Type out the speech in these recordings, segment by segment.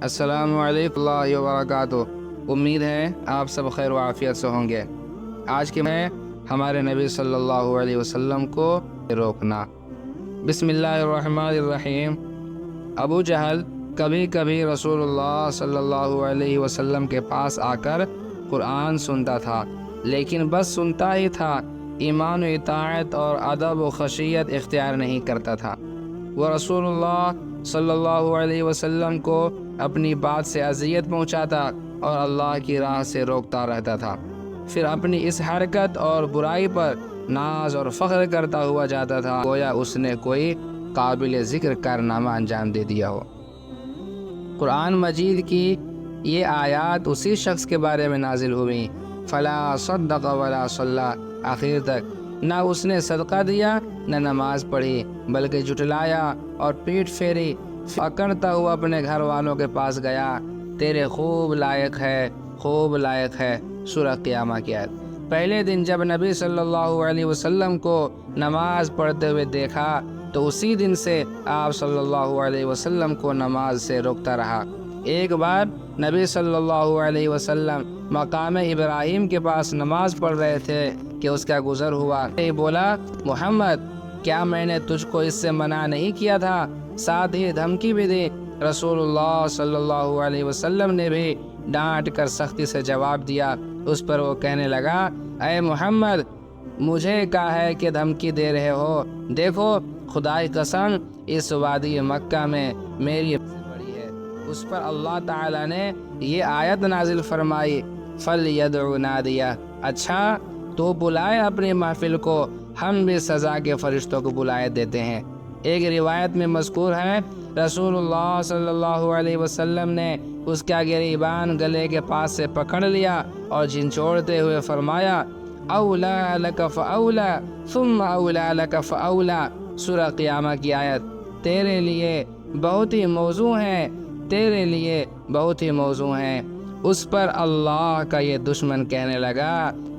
السلام علیکم اللہ وبرکاتہ۔ امید ہے آپ سب خیر و عافیت سے ہوں گے۔ آج کے میں ہمارے نبی صلی اللہ علیہ وسلم کو روکنا۔ بسم اللہ الرحمن الرحیم۔ ابو جہل کبھی کبھی رسول اللہ صلی اللہ علیہ وسلم کے پاس آ کر قرآن سنتا تھا، لیکن بس سنتا ہی تھا، ایمان و اطاعت اور ادب و خشیت اختیار نہیں کرتا تھا۔ وہ رسول اللہ صلی اللہ علیہ وسلم کو اپنی بات سے اذیت پہنچاتا اور اللہ کی راہ سے روکتا رہتا تھا، پھر اپنی اس حرکت اور برائی پر ناز اور فخر کرتا ہوا جاتا تھا، گویا اس نے کوئی قابل ذکر کارنامہ انجام دے دیا ہو۔ قرآن مجید کی یہ آیات اسی شخص کے بارے میں نازل ہوئی، فلا صدق ولا صلی، آخر تک نہ اس نے صدقہ دیا نہ نماز پڑھی، بلکہ جھٹلایا اور پیٹ پھیری، پکڑتا ہوا اپنے گھر والوں کے پاس گیا، تیرے خوب لائق ہے۔ سورہ قیامہ کی آیت۔ پہلے دن جب نبی صلی اللہ علیہ وسلم کو نماز پڑھتے ہوئے دیکھا تو اسی دن سے آپ صلی اللہ علیہ وسلم کو نماز سے روکتا رہا۔ ایک بار نبی صلی اللہ علیہ وسلم مقام ابراہیم کے پاس نماز پڑھ رہے تھے کہ اس کا گزر ہوا۔ بولا، محمد کیا میں نے تجھ کو اس سے منع نہیں کیا تھا؟ ساتھ ہی دھمکی بھی دی۔ رسول اللہ صلی اللہ علیہ وسلم نے بھی ڈانٹ کر سختی سے جواب دیا۔ اس پر وہ کہنے لگا، اے محمد مجھے کہا ہے کہ دھمکی دے رہے ہو؟ دیکھو خدا کی قسم اس وادی مکہ میں میری بڑی ہے۔ اس پر اللہ تعالیٰ نے یہ آیت نازل فرمائی، فَلْيَدْعُ نَادِيَهُ، اچھا تو بلائے اپنی محفل کو، ہم بھی سزا کے فرشتوں کو بلائے دیتے ہیں۔ ایک روایت میں مذکور ہے، رسول اللہ صلی اللہ علیہ وسلم نے اس کا گریبان گلے کے پاس سے پکڑ لیا اور جھنجھوڑتے ہوئے فرمایا، اولا لک فاولا ثم اولا لک فاولا، سورہ قیامہ کی آیت۔ تیرے لیے بہت ہی موزوں ہیں۔ اس پر اللہ کا یہ دشمن کہنے لگا،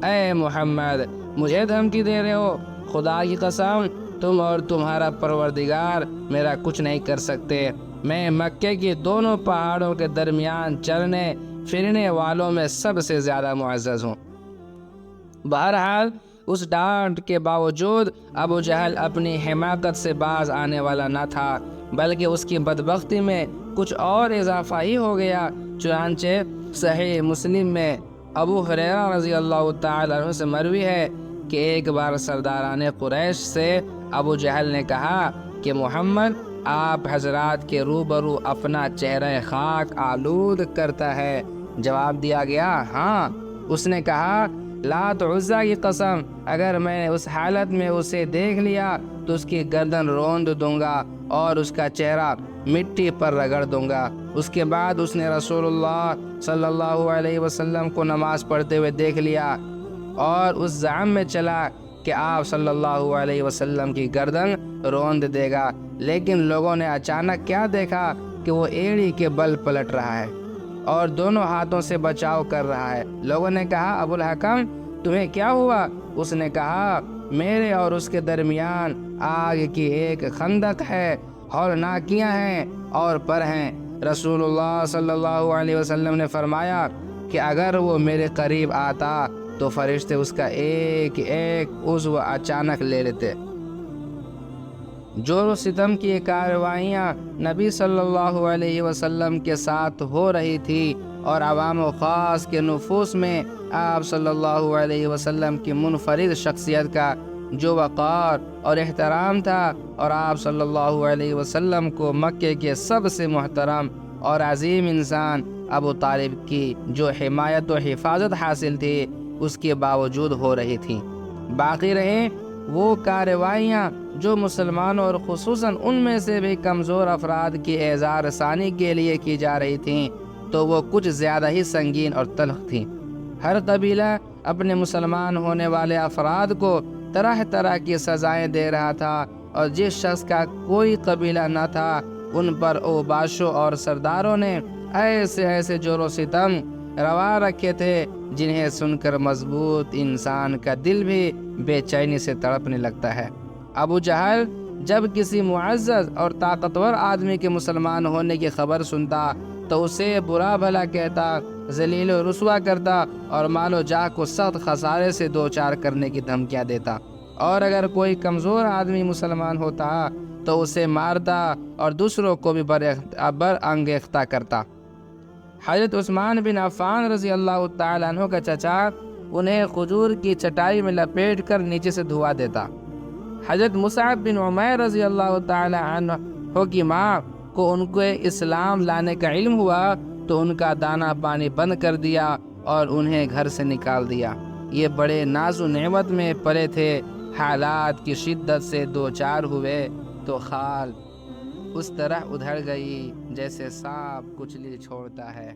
اے محمد مجھے دھمکی دے رہے ہو؟ خدا کی قسم تم اور تمہارا پروردگار میرا کچھ نہیں کر سکتے، میں مکے کی دونوں پہاڑوں کے درمیان چلنے پھرنے والوں میں سب سے زیادہ معزز ہوں۔ بہرحال اس ڈانٹ کے باوجود ابو جہل اپنی حماقت سے باز آنے والا نہ تھا، بلکہ اس کی بدبختی میں کچھ اور اضافہ ہی ہو گیا۔ چنانچہ صحیح مسلم میں ابو ہریرہ رضی اللہ تعالی عنہ سے مروی ہے کہ ایک بار سرداران قریش سے ابو جہل نے کہا کہ محمد آپ حضرات کے روبرو اپنا چہرہ خاک آلود کرتا ہے؟ جواب دیا گیا، ہاں۔ اس نے کہا، لات عزیٰ کی قسم اگر میں نے اس حالت میں اسے دیکھ لیا تو اس کی گردن روند دوں گا اور اس کا چہرہ مٹی پر رگڑ دوں گا۔ اس کے بعد اس نے رسول اللہ صلی اللہ علیہ وسلم کو نماز پڑھتے ہوئے دیکھ لیا اور اس زعم میں چلا کہ آپ صلی اللہ علیہ وسلم کی گردن روند دے گا، لیکن لوگوں نے اچانک کیا دیکھا کہ وہ ایڑی کے بل پلٹ رہا ہے اور دونوں ہاتھوں سے بچاؤ کر رہا ہے۔ لوگوں نے کہا، ابو الحکم تمہیں کیا ہوا؟ اس نے کہا، میرے اور اس کے درمیان آگ کی ایک خندق ہے، ہولناکیاں ہیں اور پر ہیں۔ رسول اللہ صلی اللہ علیہ وسلم نے فرمایا کہ اگر وہ میرے قریب آتا تو فرشتے اس کا ایک ایک عضو اچانک لے لیتے۔ جور و ستم کی کارروائیاں نبی صلی اللہ علیہ وسلم کے ساتھ ہو رہی تھی اور عوام و خاص کے نفوس میں آپ صلی اللہ علیہ وسلم کی منفرد شخصیت کا جو وقار اور احترام تھا، اور آپ صلی اللہ علیہ وسلم کو مکے کے سب سے محترم اور عظیم انسان ابو طالب کی جو حمایت و حفاظت حاصل تھی، اس کے باوجود ہو رہی تھیں۔ باقی رہیں وہ کارروائیاں جو مسلمانوں اور خصوصاً ان میں سے بھی کمزور افراد کی اعزار ثانی کے لیے کی جا رہی تھیں، تو وہ کچھ زیادہ ہی سنگین اور تلخ تھیں۔ ہر قبیلہ اپنے مسلمان ہونے والے افراد کو طرح طرح کی سزائیں دے رہا تھا، اور جس شخص کا کوئی قبیلہ نہ تھا ان پر اوباشوں اور سرداروں نے ایسے جور و ستم روا رکھے تھے جنہیں سن کر مضبوط انسان کا دل بھی بے چینی سے تڑپنے لگتا ہے۔ ابو جہل جب کسی معزز اور طاقتور آدمی کے مسلمان ہونے کی خبر سنتا تو اسے برا بھلا کہتا، ذلیل و رسوا کرتا اور مال و جاہ کو سخت خسارے سے دوچار کرنے کی دھمکیاں دیتا، اور اگر کوئی کمزور آدمی مسلمان ہوتا تو اسے مارتا اور دوسروں کو بھی برانگیختہ کرتا۔ حضرت عثمان بن عفان رضی اللہ تعالیٰ عنہ کا چچا انہیں کھجور کی چٹائی میں لپیٹ کر نیچے سے دھوا دیتا۔ حضرت مصعب بن عمیر رضی اللہ تعالیٰ عنہ کی ماں کو ان کو اسلام لانے کا علم ہوا تو ان کا دانا پانی بند کر دیا اور انہیں گھر سے نکال دیا۔ یہ بڑے ناز و نعمت میں پلے تھے، حالات کی شدت سے دوچار ہوئے تو خال اس طرح ادھڑ گئی جیسے سانپ کچلی چھوڑتا ہے۔